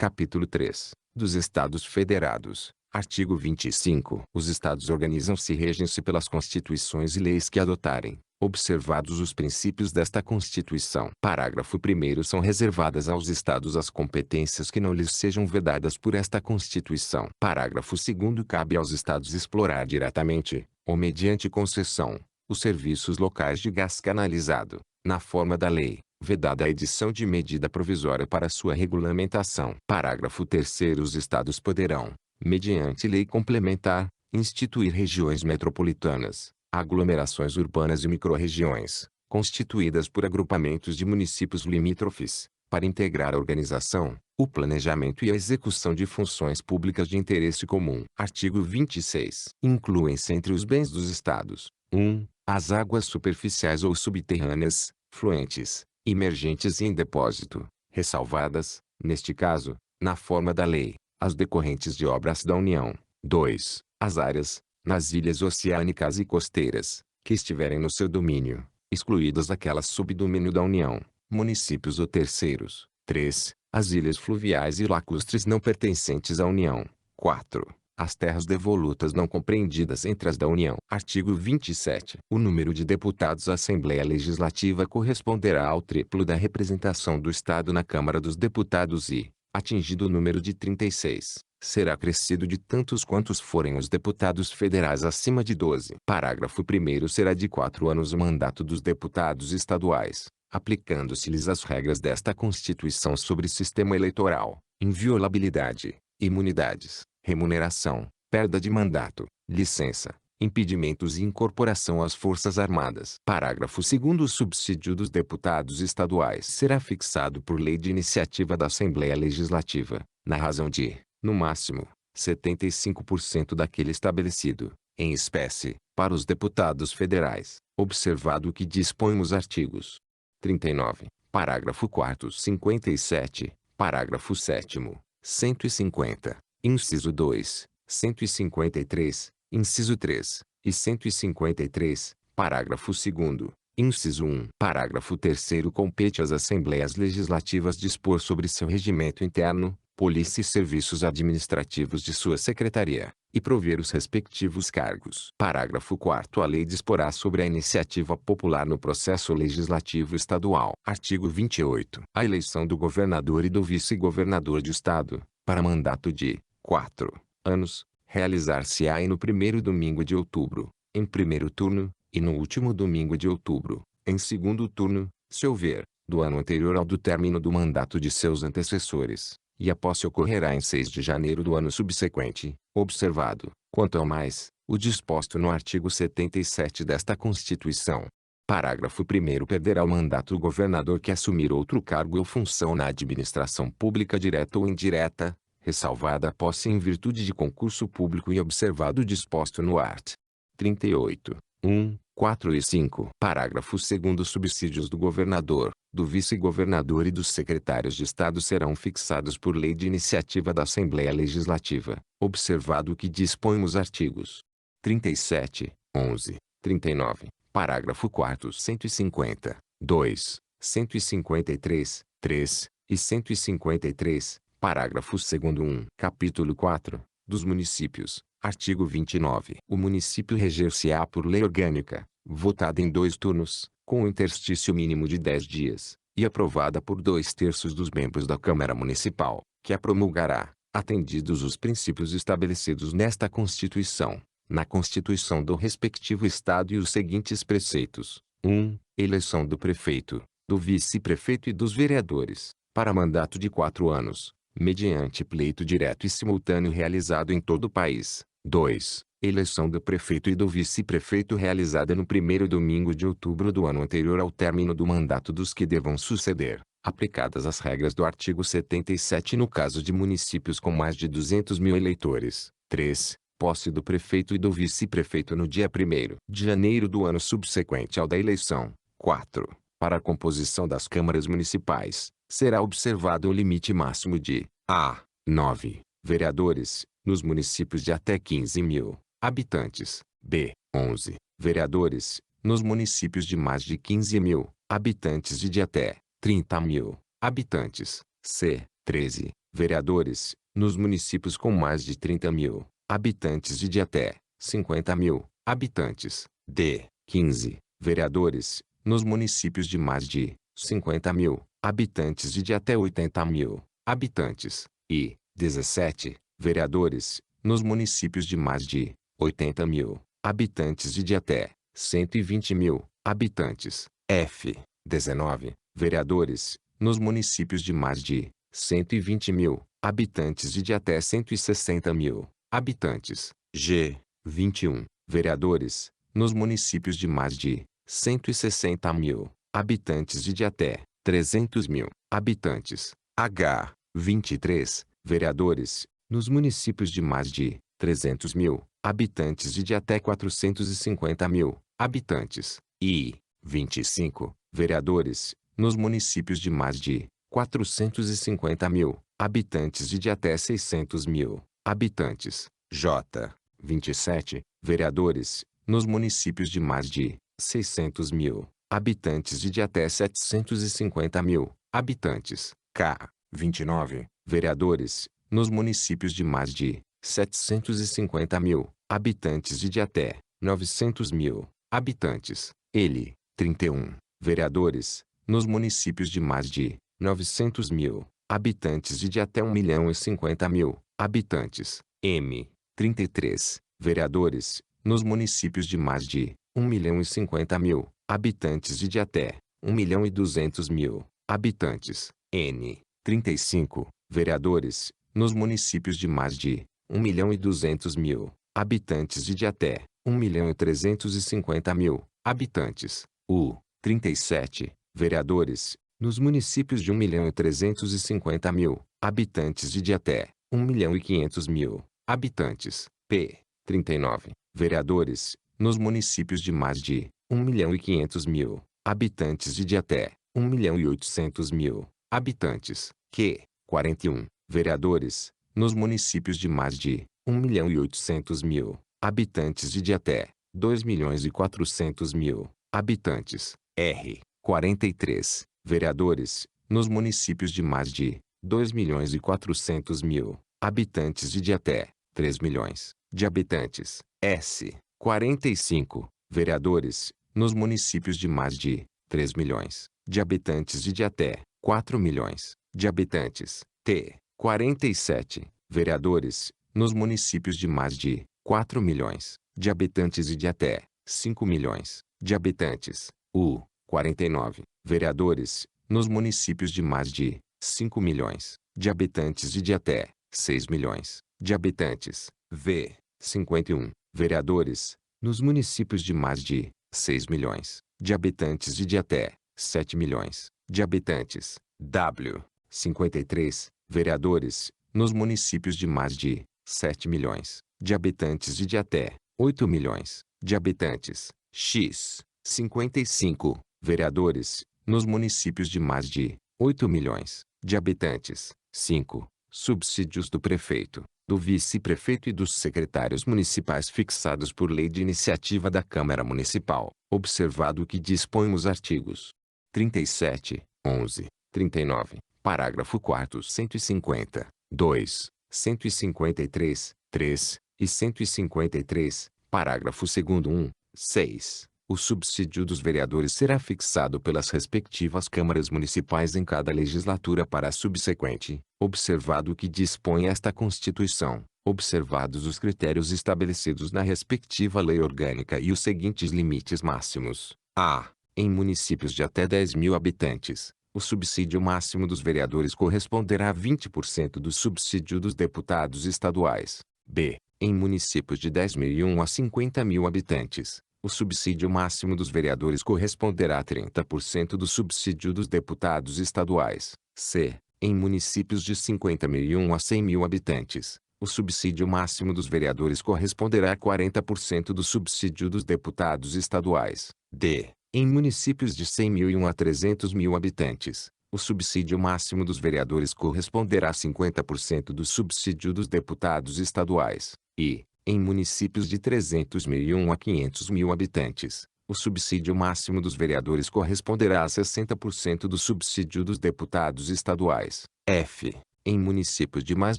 Capítulo 3. Dos Estados Federados. Artigo 25. Os Estados organizam-se e regem-se pelas constituições e leis que adotarem, observados os princípios desta Constituição. Parágrafo 1º. São reservadas aos Estados as competências que não lhes sejam vedadas por esta Constituição. Parágrafo 2º. Cabe aos Estados explorar diretamente, ou mediante concessão, os serviços locais de gás canalizado, na forma da lei, vedada a edição de medida provisória para sua regulamentação. Parágrafo 3º. Os Estados poderão, mediante lei complementar, instituir regiões metropolitanas, aglomerações urbanas e microrregiões, constituídas por agrupamentos de municípios limítrofes, para integrar a organização, o planejamento e a execução de funções públicas de interesse comum. Artigo 26. Incluem-se entre os bens dos Estados: 1. As águas superficiais ou subterrâneas, fluentes, emergentes e em depósito, ressalvadas, neste caso, na forma da lei, as decorrentes de obras da União. 2. As áreas, nas ilhas oceânicas e costeiras, que estiverem no seu domínio, excluídas aquelas sob domínio da União, municípios ou terceiros. 3. As ilhas fluviais e lacustres não pertencentes à União. 4. As terras devolutas não compreendidas entre as da União. Artigo 27. O número de deputados à Assembleia Legislativa corresponderá ao triplo da representação do Estado na Câmara dos Deputados e, atingido o número de 36, será acrescido de tantos quantos forem os deputados federais acima de 12. Parágrafo 1º. Será de 4 anos o mandato dos deputados estaduais, aplicando-se-lhes as regras desta Constituição sobre sistema eleitoral, inviolabilidade, imunidades, remuneração, perda de mandato, licença, impedimentos e incorporação às Forças Armadas. Parágrafo 2º. O subsídio dos deputados estaduais será fixado por lei de iniciativa da Assembleia Legislativa, na razão de, no máximo, 75% daquele estabelecido, em espécie, para os deputados federais, observado o que dispõem os artigos 39, parágrafo 4º, 57, parágrafo 7º, 150, inciso 2, 153, inciso 3, e 153, parágrafo 2º, inciso 1. Parágrafo 3º. Compete às Assembleias Legislativas dispor sobre seu regimento interno, polícia e serviços administrativos de sua secretaria, e prover os respectivos cargos. Parágrafo 4º. A lei disporá sobre a iniciativa popular no processo legislativo estadual. Artigo 28. A eleição do governador e do vice-governador de estado, para mandato de 4 anos, realizar-se-á no primeiro domingo de outubro, em primeiro turno, e no último domingo de outubro, em segundo turno, se houver, do ano anterior ao do término do mandato de seus antecessores, e a posse ocorrerá em 6 de janeiro do ano subsequente, observado, quanto ao mais, o disposto no artigo 77 desta Constituição. Parágrafo 1º. Perderá o mandato o governador que assumir outro cargo ou função na administração pública direta ou indireta, ressalvada a posse em virtude de concurso público e observado o disposto no art. 38, 1, 4 e 5. Parágrafo 2º. Os subsídios do governador, do vice-governador e dos secretários de Estado serão fixados por lei de iniciativa da Assembleia Legislativa, observado o que dispõem os artigos 37, 11, 39, parágrafo 4º, 150, 2, 153, 3, e 153, parágrafo 2º 1. Capítulo 4. Dos municípios. Artigo 29. O município reger-se-á por lei orgânica, votada em 2 turnos, com um interstício mínimo de 10 dias, e aprovada por 2/3 dos membros da Câmara Municipal, que a promulgará, atendidos os princípios estabelecidos nesta Constituição, na Constituição do respectivo Estado e os seguintes preceitos: 1. Eleição do prefeito, do vice-prefeito e dos vereadores, para mandato de 4 anos, mediante pleito direto e simultâneo realizado em todo o país. 2. Eleição do prefeito e do vice-prefeito realizada no primeiro domingo de outubro do ano anterior ao término do mandato dos que devam suceder, aplicadas as regras do artigo 77 no caso de municípios com mais de 200.000 eleitores. 3. Posse do prefeito e do vice-prefeito no dia 1º de janeiro do ano subsequente ao da eleição. 4. Para a composição das câmaras municipais, será observado o limite máximo de a. 9 vereadores, nos municípios de até 15.000 habitantes, b. 11 vereadores, nos municípios de mais de 15.000 habitantes e de até 30.000 habitantes, c. 13 vereadores, nos municípios com mais de 30 mil habitantes e de até 50 mil habitantes. D. 15 vereadores, nos municípios de mais de 50 mil habitantes e de até 80 mil habitantes. E. 17 vereadores, nos municípios de mais de 80 mil habitantes e de até 120 mil habitantes. F. 19 vereadores, nos municípios de mais de 120 mil habitantes e de até 160 mil habitantes. G. 21 vereadores, nos municípios de mais de 160 mil habitantes e de até 300 mil habitantes. H. 23 vereadores, nos municípios de mais de 300 mil habitantes e de até 450 mil habitantes. I. 25 vereadores, nos municípios de mais de 450 mil habitantes e de até 600 mil habitantes. J. 27 vereadores, nos municípios de mais de 600 mil habitantes e de até 750 mil habitantes. K. 29 vereadores, nos municípios de mais de 750 mil habitantes e de até 900 mil habitantes. L. 31 vereadores, nos municípios de mais de 900 mil habitantes e de até 1.050.000 habitantes. M. 33 vereadores, nos municípios de mais de 1.050.000 habitantes e de até 1.200.000 habitantes. N. 35 vereadores, nos municípios de mais de 1.200.000 habitantes e de até 1.350.000 habitantes. U. 37 vereadores, nos municípios de 1.350.000 habitantes e de até 1.500.000 habitantes. P. 39 vereadores, nos municípios de mais de 1.500.000 habitantes e de até 1.800.000 habitantes. Q. 41 vereadores, nos municípios de mais de 1.800.000 habitantes e de até 2.400.000 habitantes. R. 43 vereadores, nos municípios de mais de 2.400.000 habitantes e de até 3 milhões de habitantes. S. 45 vereadores, nos municípios de mais de 3 milhões de habitantes e de até 4 milhões de habitantes. T. 47 vereadores, nos municípios de mais de 4 milhões de habitantes e de até 5 milhões de habitantes. U. 49 vereadores, nos municípios de mais de 5 milhões de habitantes e de até 6 milhões de habitantes. V. 51 vereadores, nos municípios de mais de 6 milhões de habitantes e de até 7 milhões de habitantes. W. 53 vereadores, nos municípios de mais de 7 milhões de habitantes e de até 8 milhões de habitantes. X. 55 vereadores, nos municípios de mais de 8 milhões de habitantes. 5. Subsídios do prefeito, do vice-prefeito e dos secretários municipais fixados por lei de iniciativa da Câmara Municipal, observado o que dispõem os artigos 37, 11, 39, parágrafo 4º 150, 2, 153, 3 e 153, parágrafo 2º 1, 6. O subsídio dos vereadores será fixado pelas respectivas câmaras municipais em cada legislatura para a subsequente, observado o que dispõe esta Constituição, observados os critérios estabelecidos na respectiva lei orgânica e os seguintes limites máximos. A. Em municípios de até 10 mil habitantes, o subsídio máximo dos vereadores corresponderá a 20% do subsídio dos deputados estaduais. B. Em municípios de 10.001 a 50 mil habitantes, o subsídio máximo dos vereadores corresponderá a 30% do subsídio dos deputados estaduais. C. Em municípios de 50.001 a 100 mil habitantes, o subsídio máximo dos vereadores corresponderá a 40% do subsídio dos deputados estaduais. D. Em municípios de 100.001 a 300 mil habitantes, o subsídio máximo dos vereadores corresponderá a 50% do subsídio dos deputados estaduais. E, em municípios de 300.001 a 500 mil habitantes, o subsídio máximo dos vereadores corresponderá a 60% do subsídio dos deputados estaduais. F. Em municípios de mais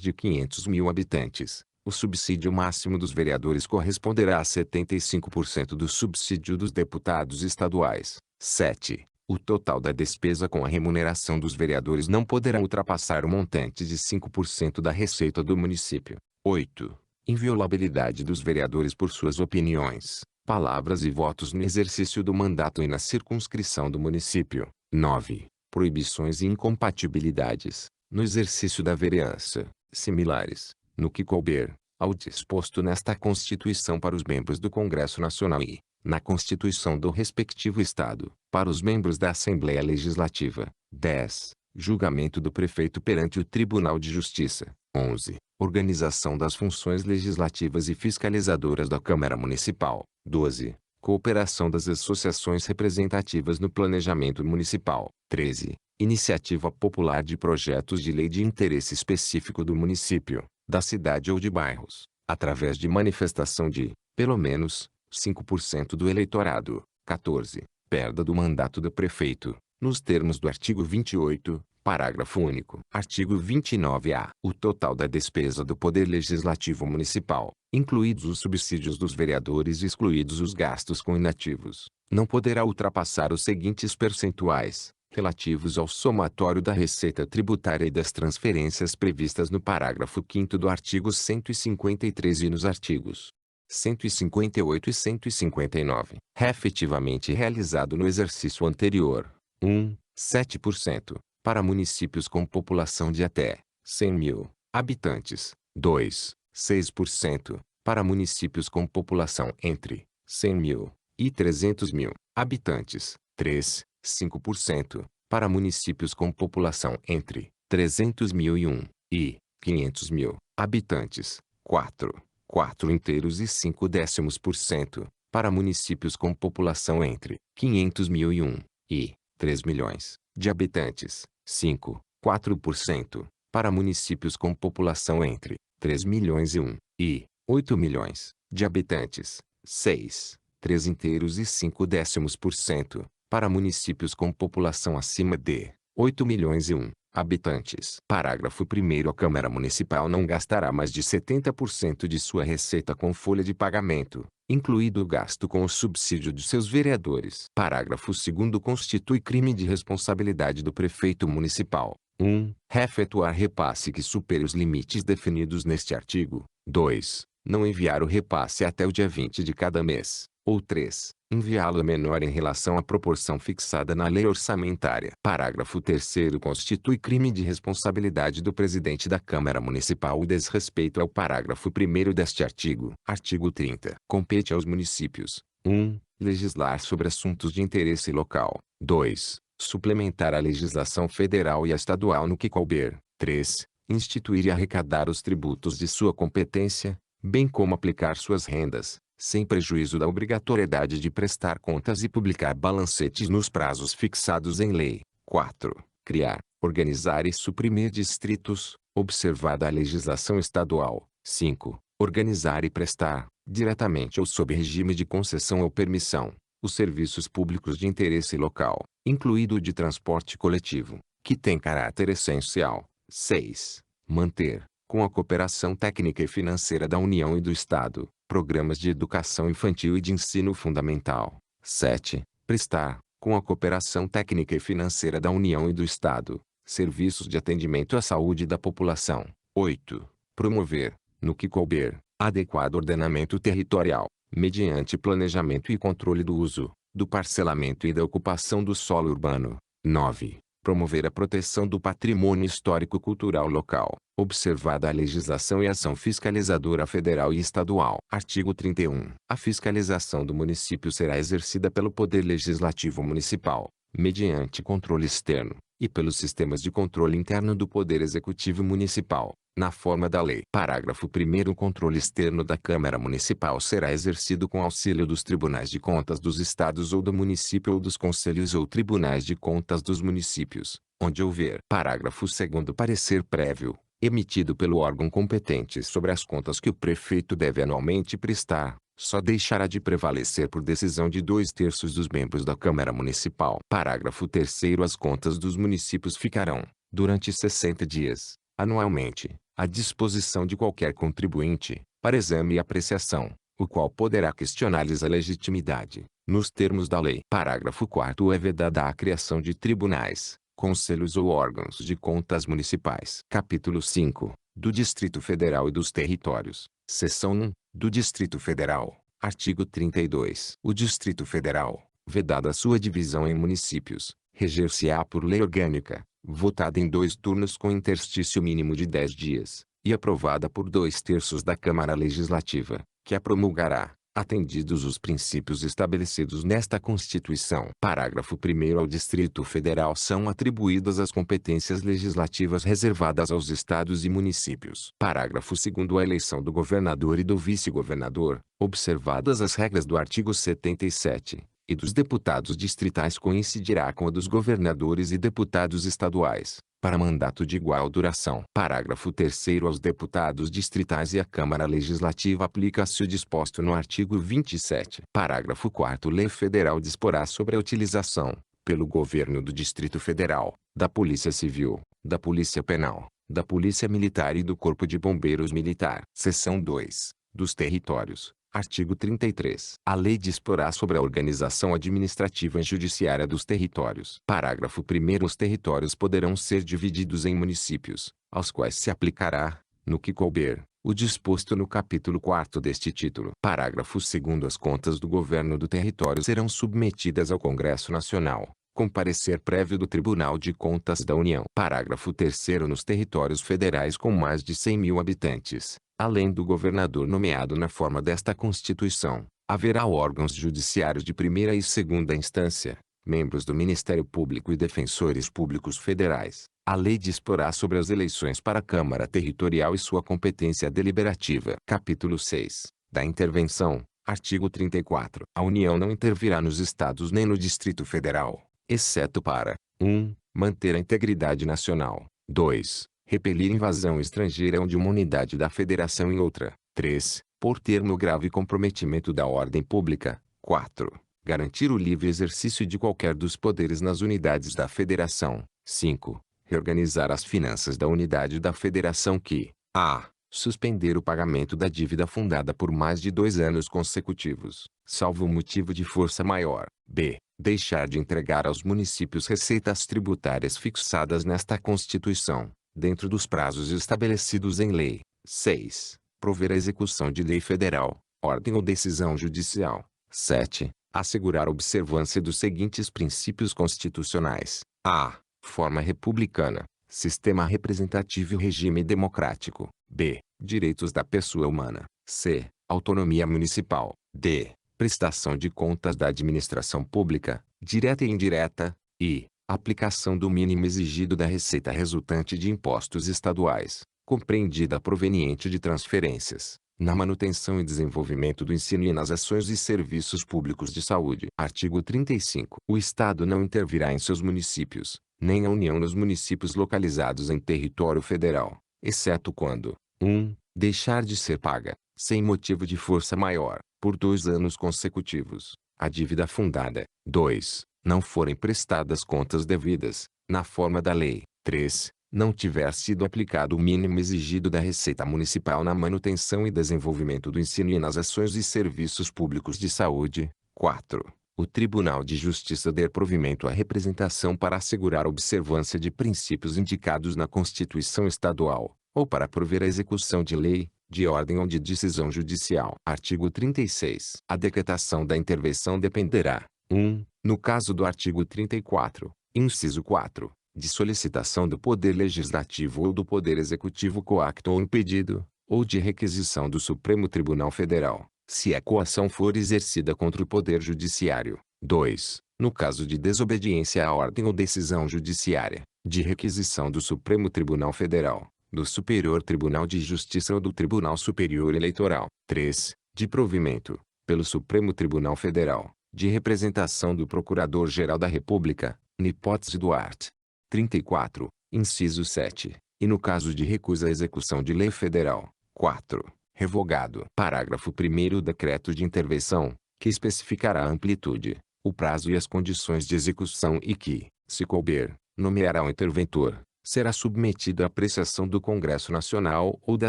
de 500 mil habitantes, o subsídio máximo dos vereadores corresponderá a 75% do subsídio dos deputados estaduais. 7. O total da despesa com a remuneração dos vereadores não poderá ultrapassar o montante de 5% da receita do município. 8. Inviolabilidade dos vereadores por suas opiniões, palavras e votos no exercício do mandato e na circunscrição do município. 9. Proibições e incompatibilidades, no exercício da vereança, similares, no que couber, ao disposto nesta Constituição para os membros do Congresso Nacional e, na Constituição do respectivo Estado, para os membros da Assembleia Legislativa. 10. Julgamento do prefeito perante o Tribunal de Justiça. 11. Organização das funções legislativas e fiscalizadoras da Câmara Municipal. 12. Cooperação das associações representativas no planejamento municipal. 13. Iniciativa popular de projetos de lei de interesse específico do município, da cidade ou de bairros, através de manifestação de, pelo menos, 5% do eleitorado. 14. Perda do mandato do prefeito, nos termos do artigo 28, parágrafo único. Artigo 29-A. O total da despesa do Poder Legislativo Municipal, incluídos os subsídios dos vereadores e excluídos os gastos com inativos, não poderá ultrapassar os seguintes percentuais, relativos ao somatório da receita tributária e das transferências previstas no parágrafo 5º do artigo 153 e nos artigos 158 e 159. Efetivamente realizado no exercício anterior. 1. 7%, para municípios com população de até 100 mil habitantes. 2. 6%, para municípios com população entre 100 mil e 300 mil habitantes. 3. 5%, para municípios com população entre 300.001 e 500 mil habitantes. 4. 4 inteiros e 5 décimos%, para municípios com população entre 500.001 e 3 milhões de habitantes. 5. 4%, para municípios com população entre 3 milhões e 1 e 8 milhões de habitantes. 6. 3 inteiros e 5 décimos%, para municípios com população acima de 8 milhões e 1 habitantes. Parágrafo 1º. A Câmara Municipal não gastará mais de 70% de sua receita com folha de pagamento, incluído o gasto com o subsídio de seus vereadores. Parágrafo 2º. Constitui crime de responsabilidade do prefeito municipal. 1. Efetuar repasse que supere os limites definidos neste artigo. 2. Não enviar o repasse até o dia 20 de cada mês. Ou 3. Enviá-lo menor em relação à proporção fixada na lei orçamentária. Parágrafo 3º. Constitui crime de responsabilidade do presidente da Câmara Municipal o desrespeito ao parágrafo 1º deste artigo. Artigo 30. Compete aos municípios: 1. Legislar sobre assuntos de interesse local. 2. Suplementar a legislação federal e a estadual no que couber. 3. Instituir e arrecadar os tributos de sua competência, bem como aplicar suas rendas, sem prejuízo da obrigatoriedade de prestar contas e publicar balancetes nos prazos fixados em lei. 4. Criar, organizar e suprimir distritos, observada a legislação estadual. 5. Organizar e prestar, diretamente ou sob regime de concessão ou permissão, os serviços públicos de interesse local, incluído o de transporte coletivo, que tem caráter essencial. 6. Manter, com a cooperação técnica e financeira da União e do Estado, programas de educação infantil e de ensino fundamental. 7. Prestar, com a cooperação técnica e financeira da União e do Estado, serviços de atendimento à saúde da população. 8. Promover, no que couber, adequado ordenamento territorial, mediante planejamento e controle do uso, do parcelamento e da ocupação do solo urbano. 9. Promover a proteção do patrimônio histórico-cultural local, observada a legislação e ação fiscalizadora federal e estadual. Artigo 31. A fiscalização do município será exercida pelo Poder Legislativo Municipal, mediante controle externo, e pelos sistemas de controle interno do Poder Executivo Municipal, na forma da lei. Parágrafo 1º. O controle externo da Câmara Municipal será exercido com auxílio dos Tribunais de Contas dos Estados ou do município ou dos Conselhos ou Tribunais de Contas dos municípios, onde houver. Parágrafo 2º. Parecer prévio, emitido pelo órgão competente sobre as contas que o prefeito deve anualmente prestar, só deixará de prevalecer por decisão de 2/3 dos membros da Câmara Municipal. Parágrafo 3º. As contas dos municípios ficarão, durante 60 dias, anualmente, à disposição de qualquer contribuinte, para exame e apreciação, o qual poderá questionar-lhes a legitimidade, nos termos da lei. Parágrafo 4º. É vedada a criação de tribunais, conselhos ou órgãos de contas municipais. Capítulo 5. Do Distrito Federal e dos Territórios. Seção 1. Do Distrito Federal. Artigo 32. O Distrito Federal, vedada a sua divisão em municípios, reger-se-á por lei orgânica, votada em 2 turnos com interstício mínimo de 10 dias, e aprovada por 2/3 da Câmara Legislativa, que a promulgará, atendidos os princípios estabelecidos nesta Constituição. Parágrafo 1º. Ao Distrito Federal são atribuídas as competências legislativas reservadas aos estados e municípios. Parágrafo 2º. A eleição do governador e do vice-governador, observadas as regras do artigo 77, e dos deputados distritais coincidirá com a dos governadores e deputados estaduais, para mandato de igual duração. Parágrafo 3º. Aos deputados distritais e à Câmara Legislativa aplica-se o disposto no artigo 27. Parágrafo 4º. Lei federal disporá sobre a utilização, pelo governo do Distrito Federal, da Polícia Civil, da Polícia Penal, da Polícia Militar e do Corpo de Bombeiros Militar. Seção 2. Dos Territórios. Artigo 33. A lei disporá sobre a organização administrativa e judiciária dos territórios. Parágrafo 1º. Os territórios poderão ser divididos em municípios, aos quais se aplicará, no que couber, o disposto no capítulo 4º deste título. Parágrafo 2º. As contas do governo do território serão submetidas ao Congresso Nacional, com parecer prévio do Tribunal de Contas da União. Parágrafo 3º. Nos territórios federais com mais de 100.000 habitantes, além do governador nomeado na forma desta Constituição, haverá órgãos judiciários de primeira e segunda instância, membros do Ministério Público e defensores públicos federais. A lei disporá sobre as eleições para a Câmara Territorial e sua competência deliberativa. Capítulo 6. Da intervenção. Artigo 34. A União não intervirá nos estados nem no Distrito Federal, exceto para 1. Manter a integridade nacional. 2. Repelir invasão estrangeira onde uma unidade da federação em outra. 3. Por termo grave comprometimento da ordem pública. 4. Garantir o livre exercício de qualquer dos poderes nas unidades da federação. 5. Reorganizar as finanças da unidade da federação que a. Suspender o pagamento da dívida fundada por mais de 2 anos consecutivos, salvo motivo de força maior. B. Deixar de entregar aos municípios receitas tributárias fixadas nesta Constituição, dentro dos prazos estabelecidos em lei. 6. Prover a execução de lei federal, ordem ou decisão judicial. 7. Assegurar a observância dos seguintes princípios constitucionais: a. Forma republicana, sistema representativo e regime democrático. B. Direitos da pessoa humana. C. Autonomia municipal. D. Prestação de contas da administração pública, direta e indireta. E. Aplicação do mínimo exigido da receita resultante de impostos estaduais, compreendida proveniente de transferências, na manutenção e desenvolvimento do ensino e nas ações e serviços públicos de saúde. Artigo 35. O Estado não intervirá em seus municípios, nem a União nos municípios localizados em território federal, exceto quando 1. Deixar de ser paga, sem motivo de força maior, por 2 anos consecutivos, a dívida fundada. 2. Não forem prestadas contas devidas, na forma da lei. 3. Não tiver sido aplicado o mínimo exigido da Receita Municipal na manutenção e desenvolvimento do ensino e nas ações e serviços públicos de saúde. 4. O Tribunal de Justiça der provimento à representação para assegurar a observância de princípios indicados na Constituição Estadual, ou para prover a execução de lei, de ordem ou de decisão judicial. Artigo 36. A decretação da intervenção dependerá: 1. No caso do artigo 34, inciso 4, de solicitação do Poder Legislativo ou do Poder Executivo coacto ou impedido, ou de requisição do Supremo Tribunal Federal, se a coação for exercida contra o Poder Judiciário. 2. No caso de desobediência à ordem ou decisão judiciária, de requisição do Supremo Tribunal Federal, do Superior Tribunal de Justiça ou do Tribunal Superior Eleitoral. 3. De provimento, pelo Supremo Tribunal Federal, de representação do Procurador-Geral da República, na hipótese do art. 34, inciso 7, e no caso de recusa à execução de lei federal. 4. Revogado. Parágrafo 1º. O decreto de intervenção, que especificará a amplitude, o prazo e as condições de execução e que, se couber, nomeará o interventor, será submetido à apreciação do Congresso Nacional ou da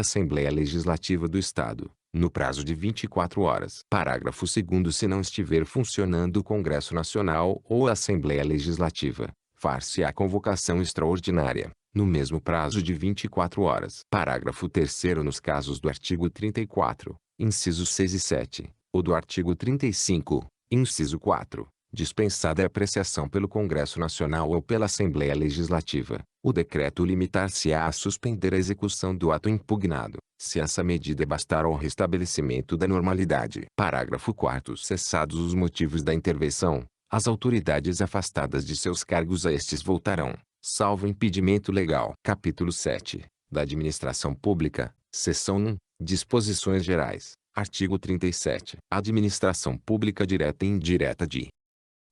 Assembleia Legislativa do Estado, no prazo de 24 horas. Parágrafo 2º. Se não estiver funcionando o Congresso Nacional ou a Assembleia Legislativa, far-se-á convocação extraordinária, no mesmo prazo de 24 horas. Parágrafo 3º. Nos casos do artigo 34, incisos 6 e 7, ou do artigo 35, inciso 4, dispensada a apreciação pelo Congresso Nacional ou pela Assembleia Legislativa, o decreto limitar-se-á a suspender a execução do ato impugnado, se essa medida bastar ao restabelecimento da normalidade. Parágrafo 4º. Cessados os motivos da intervenção, as autoridades afastadas de seus cargos a estes voltarão, salvo impedimento legal. Capítulo 7. Da Administração Pública, Seção 1. Disposições Gerais. Artigo 37. A administração pública direta e indireta de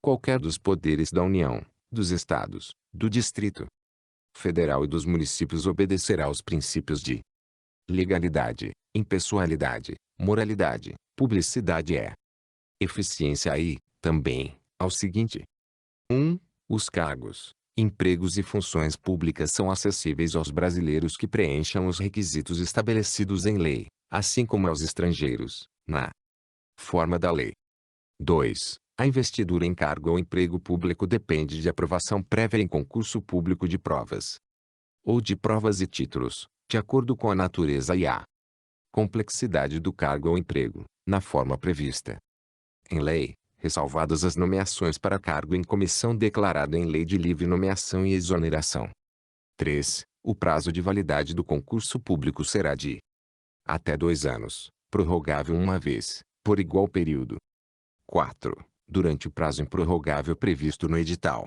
qualquer dos poderes da União, dos Estados, do Distrito Federal e dos municípios obedecerá aos princípios de legalidade, impessoalidade, moralidade, publicidade e eficiência e, também, ao seguinte: 1. Os cargos, empregos e funções públicas são acessíveis aos brasileiros que preencham os requisitos estabelecidos em lei, assim como aos estrangeiros, na forma da lei. 2. A investidura em cargo ou emprego público depende de aprovação prévia em concurso público de provas ou de provas e títulos, de acordo com a natureza e a complexidade do cargo ou emprego, na forma prevista em lei, ressalvadas as nomeações para cargo em comissão declarada em lei de livre nomeação e exoneração. 3. O prazo de validade do concurso público será de até 2 anos, prorrogável uma vez, por igual período. 4. Durante o prazo improrrogável previsto no edital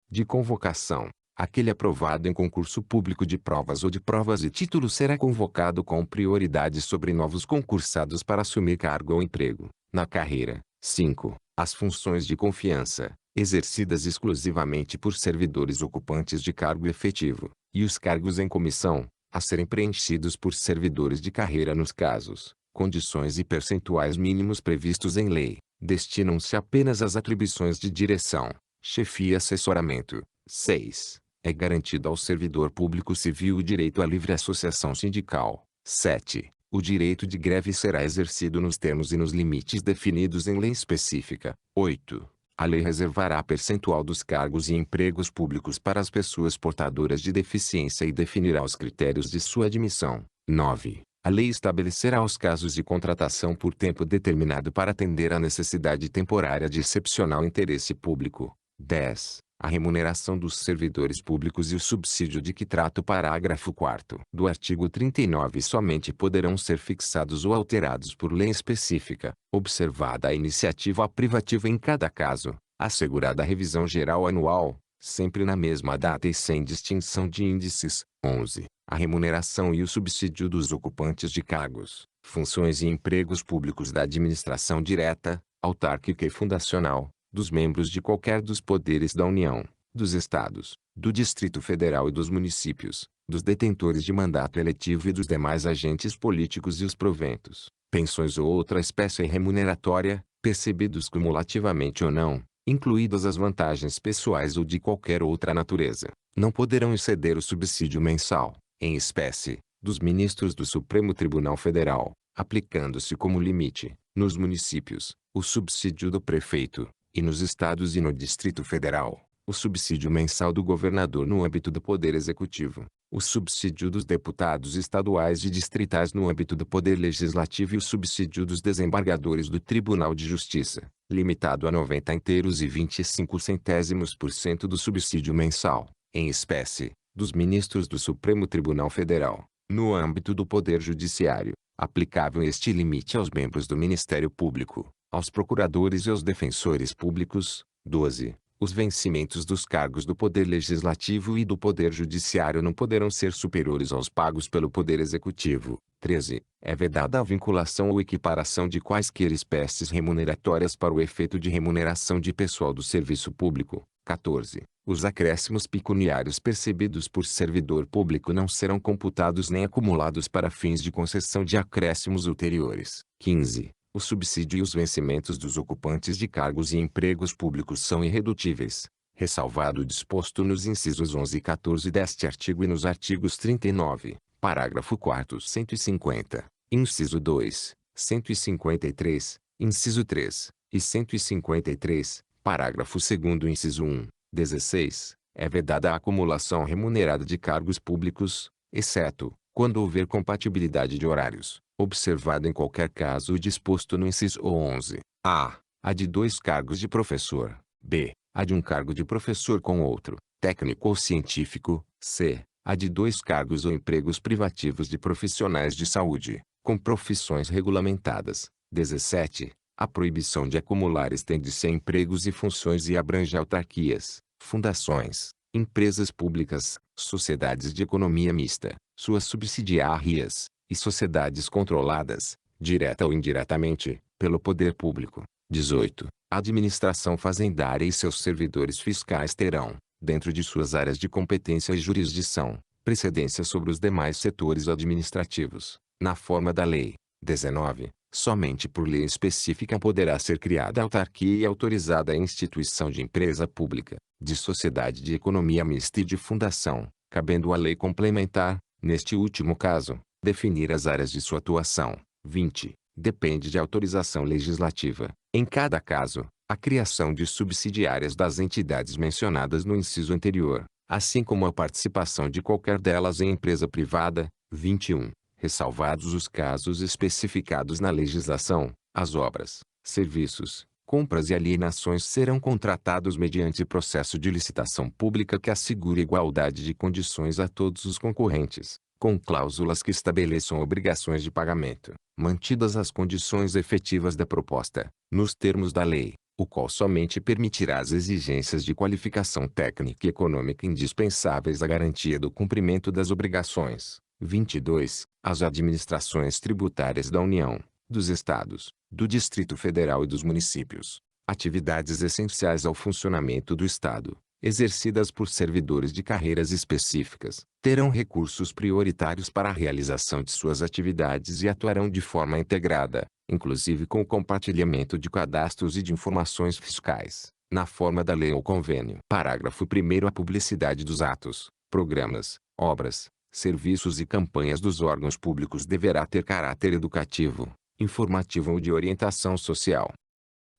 de convocação, aquele aprovado em concurso público de provas ou de provas e títulos será convocado com prioridade sobre novos concursados para assumir cargo ou emprego, na carreira. 5. As funções de confiança, exercidas exclusivamente por servidores ocupantes de cargo efetivo, e os cargos em comissão, a serem preenchidos por servidores de carreira nos casos, condições e percentuais mínimos previstos em lei, destinam-se apenas às atribuições de direção, chefia e assessoramento. 6. É garantido ao servidor público civil o direito à livre associação sindical. 7. O direito de greve será exercido nos termos e nos limites definidos em lei específica. 8. A lei reservará percentual dos cargos e empregos públicos para as pessoas portadoras de deficiência e definirá os critérios de sua admissão. 9. A lei estabelecerá os casos de contratação por tempo determinado para atender à necessidade temporária de excepcional interesse público. 10. A remuneração dos servidores públicos e o subsídio de que trata o parágrafo 4º do artigo 39 somente poderão ser fixados ou alterados por lei específica, observada a iniciativa privativa em cada caso, assegurada a revisão geral anual, sempre na mesma data e sem distinção de índices. 11. A remuneração e o subsídio dos ocupantes de cargos, funções e empregos públicos da administração direta, autárquica e fundacional, dos membros de qualquer dos poderes da União, dos Estados, do Distrito Federal e dos municípios, dos detentores de mandato eletivo e dos demais agentes políticos e os proventos, pensões ou outra espécie remuneratória, percebidos cumulativamente ou não, incluídas as vantagens pessoais ou de qualquer outra natureza, não poderão exceder o subsídio mensal, em espécie, dos ministros do Supremo Tribunal Federal, aplicando-se como limite, nos municípios, o subsídio do prefeito, e nos estados e no Distrito Federal, o subsídio mensal do governador no âmbito do Poder Executivo, o subsídio dos deputados estaduais e distritais no âmbito do Poder Legislativo e o subsídio dos desembargadores do Tribunal de Justiça, limitado a 90 inteiros e 25% do subsídio mensal, em espécie, dos ministros do Supremo Tribunal Federal, no âmbito do Poder Judiciário, aplicável este limite aos membros do Ministério Público, aos procuradores e aos defensores públicos. 12. Os vencimentos dos cargos do Poder Legislativo e do Poder Judiciário não poderão ser superiores aos pagos pelo Poder Executivo. 13. É vedada a vinculação ou equiparação de quaisquer espécies remuneratórias para o efeito de remuneração de pessoal do serviço público. 14. Os acréscimos pecuniários percebidos por servidor público não serão computados nem acumulados para fins de concessão de acréscimos ulteriores. 15. O subsídio e os vencimentos dos ocupantes de cargos e empregos públicos são irredutíveis. ressalvado o disposto nos incisos 11 e 14 deste artigo e nos artigos 39, parágrafo 4º 150, inciso 2, 153, inciso 3, e 153, parágrafo 2º inciso 1, 16, é vedada a acumulação remunerada de cargos públicos, exceto, quando houver compatibilidade de horários, observado em qualquer caso o disposto no inciso 11, a de 2 cargos de professor, b, a de um cargo de professor com outro, técnico ou científico, c, a de 2 cargos ou empregos privativos de profissionais de saúde, com profissões regulamentadas. 17. A proibição de acumular estende-se a empregos e funções e abrange autarquias, fundações, empresas públicas, sociedades de economia mista, suas subsidiárias, e sociedades controladas, direta ou indiretamente, pelo poder público. 18. A administração fazendária e seus servidores fiscais terão, dentro de suas áreas de competência e jurisdição, precedência sobre os demais setores administrativos, na forma da lei. 19. Somente por lei específica poderá ser criada autarquia e autorizada a instituição de empresa pública, de sociedade de economia mista e de fundação, cabendo à lei complementar, neste último caso, definir as áreas de sua atuação. 20. Depende de autorização legislativa, em cada caso, a criação de subsidiárias das entidades mencionadas no inciso anterior, assim como a participação de qualquer delas em empresa privada. 21. Ressalvados os casos especificados na legislação, as obras, serviços, compras e alienações serão contratados mediante processo de licitação pública que assegure igualdade de condições a todos os concorrentes, com cláusulas que estabeleçam obrigações de pagamento, mantidas as condições efetivas da proposta, nos termos da lei, o qual somente permitirá as exigências de qualificação técnica e econômica indispensáveis à garantia do cumprimento das obrigações. 22. As administrações tributárias da União, dos Estados, do Distrito Federal e dos municípios, atividades essenciais ao funcionamento do Estado, exercidas por servidores de carreiras específicas, terão recursos prioritários para a realização de suas atividades e atuarão de forma integrada, inclusive com o compartilhamento de cadastros e de informações fiscais, na forma da lei ou convênio. Parágrafo 1º. A publicidade dos atos, programas, obras, serviços e campanhas dos órgãos públicos deverá ter caráter educativo, informativo ou de orientação social.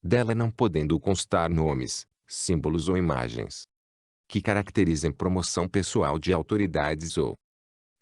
Dela não podendo constar nomes, símbolos ou imagens que caracterizem promoção pessoal de autoridades ou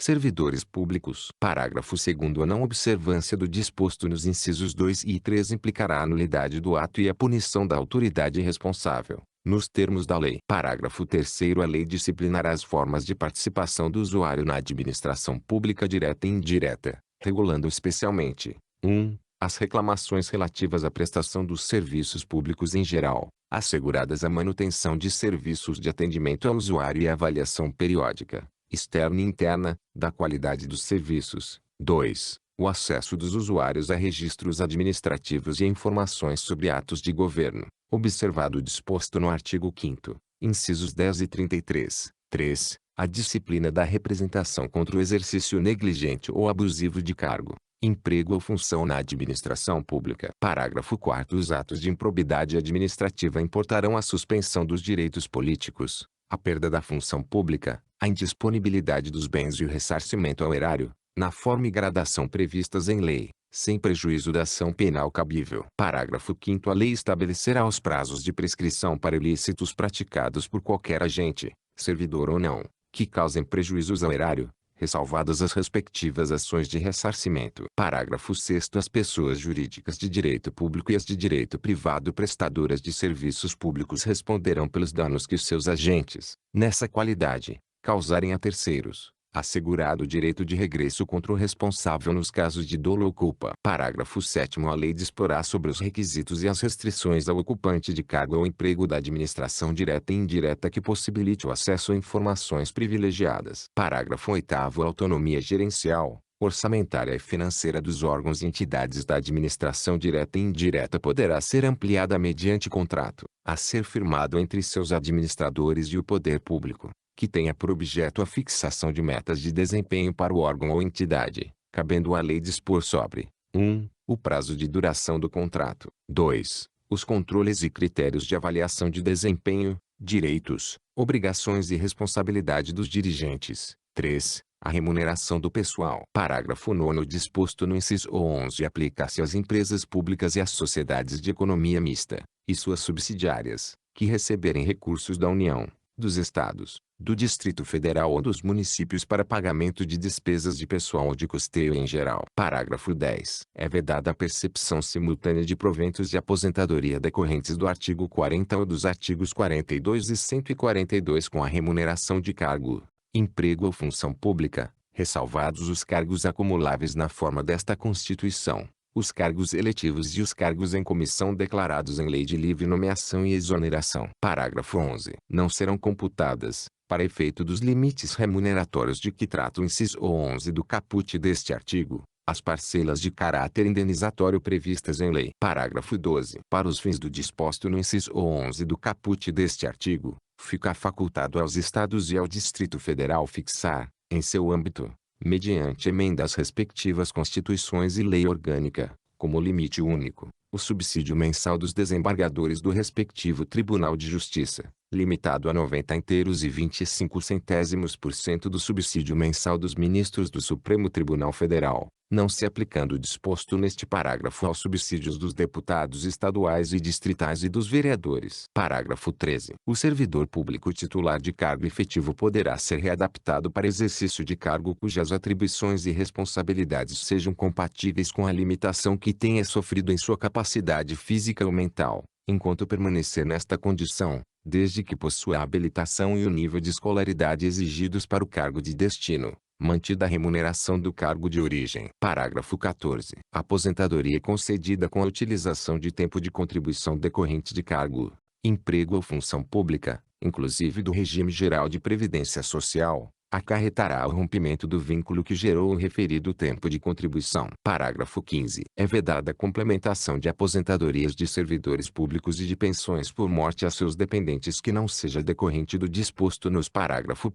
servidores públicos. Parágrafo 2º. A não observância do disposto nos incisos 2 e 3 implicará a nulidade do ato e a punição da autoridade responsável, nos termos da lei. Parágrafo 3º. A lei disciplinará as formas de participação do usuário na administração pública direta e indireta, regulando especialmente: 1. As reclamações relativas à prestação dos serviços públicos em geral, asseguradas a manutenção de serviços de atendimento ao usuário e a avaliação periódica, externa e interna, da qualidade dos serviços. 2. O acesso dos usuários a registros administrativos e a informações sobre atos de governo, observado o disposto no artigo 5º, incisos 10 e 33. 3. A disciplina da representação contra o exercício negligente ou abusivo de cargo, emprego ou função na administração pública. Parágrafo 4º. Os atos de improbidade administrativa importarão a suspensão dos direitos políticos, a perda da função pública, a indisponibilidade dos bens e o ressarcimento ao erário, na forma e gradação previstas em lei, sem prejuízo da ação penal cabível. Parágrafo 5º. A lei estabelecerá os prazos de prescrição para ilícitos praticados por qualquer agente, servidor ou não, que causem prejuízos ao erário, ressalvadas as respectivas ações de ressarcimento. Parágrafo 6º. As pessoas jurídicas de direito público e as de direito privado prestadoras de serviços públicos responderão pelos danos que os seus agentes, nessa qualidade, causarem a terceiros, assegurado o direito de regresso contra o responsável nos casos de dolo ou culpa. Parágrafo 7º. A lei disporá sobre os requisitos e as restrições ao ocupante de cargo ou emprego da administração direta e indireta que possibilite o acesso a informações privilegiadas. Parágrafo 8º. A autonomia gerencial, orçamentária e financeira dos órgãos e entidades da administração direta e indireta poderá ser ampliada mediante contrato, a ser firmado entre seus administradores e o poder público, que tenha por objeto a fixação de metas de desempenho para o órgão ou entidade, cabendo à lei dispor sobre: 1. O prazo de duração do contrato. 2. Os controles e critérios de avaliação de desempenho. Direitos, obrigações e responsabilidade dos dirigentes. 3. A remuneração do pessoal. Parágrafo 9º disposto no inciso 11 aplica-se às empresas públicas e às sociedades de economia mista, e suas subsidiárias, que receberem recursos da União, dos Estados, do Distrito Federal ou dos municípios para pagamento de despesas de pessoal ou de custeio em geral. Parágrafo 10. É vedada a percepção simultânea de proventos de aposentadoria decorrentes do artigo 40 ou dos artigos 42 e 142 com a remuneração de cargo, emprego ou função pública, ressalvados os cargos acumuláveis na forma desta Constituição, os cargos eletivos e os cargos em comissão declarados em lei de livre nomeação e exoneração. Parágrafo 11. Não serão computadas, para efeito dos limites remuneratórios de que trata o inciso 11 do caput deste artigo, as parcelas de caráter indenizatório previstas em lei. Parágrafo 12. Para os fins do disposto no inciso 11 do caput deste artigo, fica facultado aos Estados e ao Distrito Federal fixar, em seu âmbito, mediante emenda às respectivas Constituições e lei orgânica, como limite único, o subsídio mensal dos desembargadores do respectivo Tribunal de Justiça, limitado a 90 inteiros e 25 centésimos% do subsídio mensal dos ministros do Supremo Tribunal Federal, não se aplicando o disposto neste parágrafo aos subsídios dos deputados estaduais e distritais e dos vereadores. Parágrafo 13. O servidor público titular de cargo efetivo poderá ser readaptado para exercício de cargo cujas atribuições e responsabilidades sejam compatíveis com a limitação que tenha sofrido em sua capacidade física ou mental, enquanto permanecer nesta condição, desde que possua a habilitação e o nível de escolaridade exigidos para o cargo de destino, mantida a remuneração do cargo de origem. Parágrafo 14. A aposentadoria concedida com a utilização de tempo de contribuição decorrente de cargo, emprego ou função pública, inclusive do regime geral de previdência social, acarretará o rompimento do vínculo que gerou o referido tempo de contribuição. Parágrafo 15. É vedada a complementação de aposentadorias de servidores públicos e de pensões por morte a seus dependentes que não seja decorrente do disposto nos parágrafo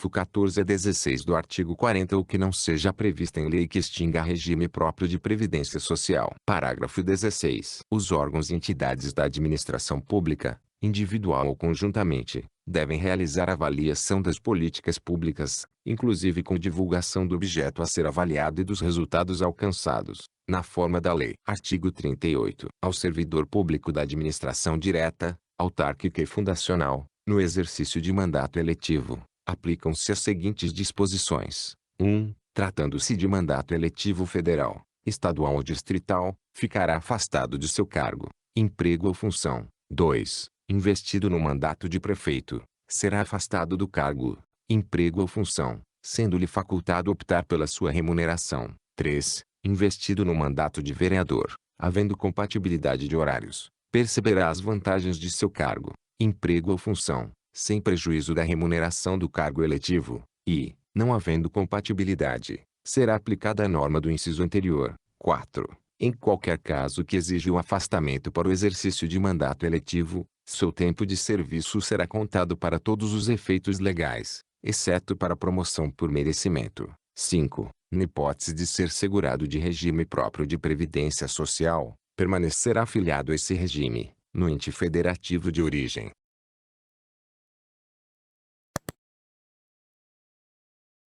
14 a 16 do artigo 40 ou que não seja prevista em lei que extinga regime próprio de previdência social. Parágrafo 16. Os órgãos e entidades da administração pública, individual ou conjuntamente, devem realizar avaliação das políticas públicas, inclusive com divulgação do objeto a ser avaliado e dos resultados alcançados, na forma da lei. Artigo 38. Ao servidor público da administração direta, autárquica e fundacional, no exercício de mandato eletivo, aplicam-se as seguintes disposições. 1. Tratando-se de mandato eletivo federal, estadual ou distrital, ficará afastado de seu cargo, emprego ou função. 2. Investido no mandato de prefeito, será afastado do cargo, emprego ou função, sendo-lhe facultado optar pela sua remuneração. 3. Investido no mandato de vereador, havendo compatibilidade de horários, perceberá as vantagens de seu cargo, emprego ou função, sem prejuízo da remuneração do cargo eletivo, e, não havendo compatibilidade, será aplicada a norma do inciso anterior. 4. Em qualquer caso que exija o afastamento para o exercício de mandato eletivo, seu tempo de serviço será contado para todos os efeitos legais, exceto para promoção por merecimento. 5. Na hipótese de ser segurado de regime próprio de previdência social, permanecerá afiliado a esse regime, no ente federativo de origem.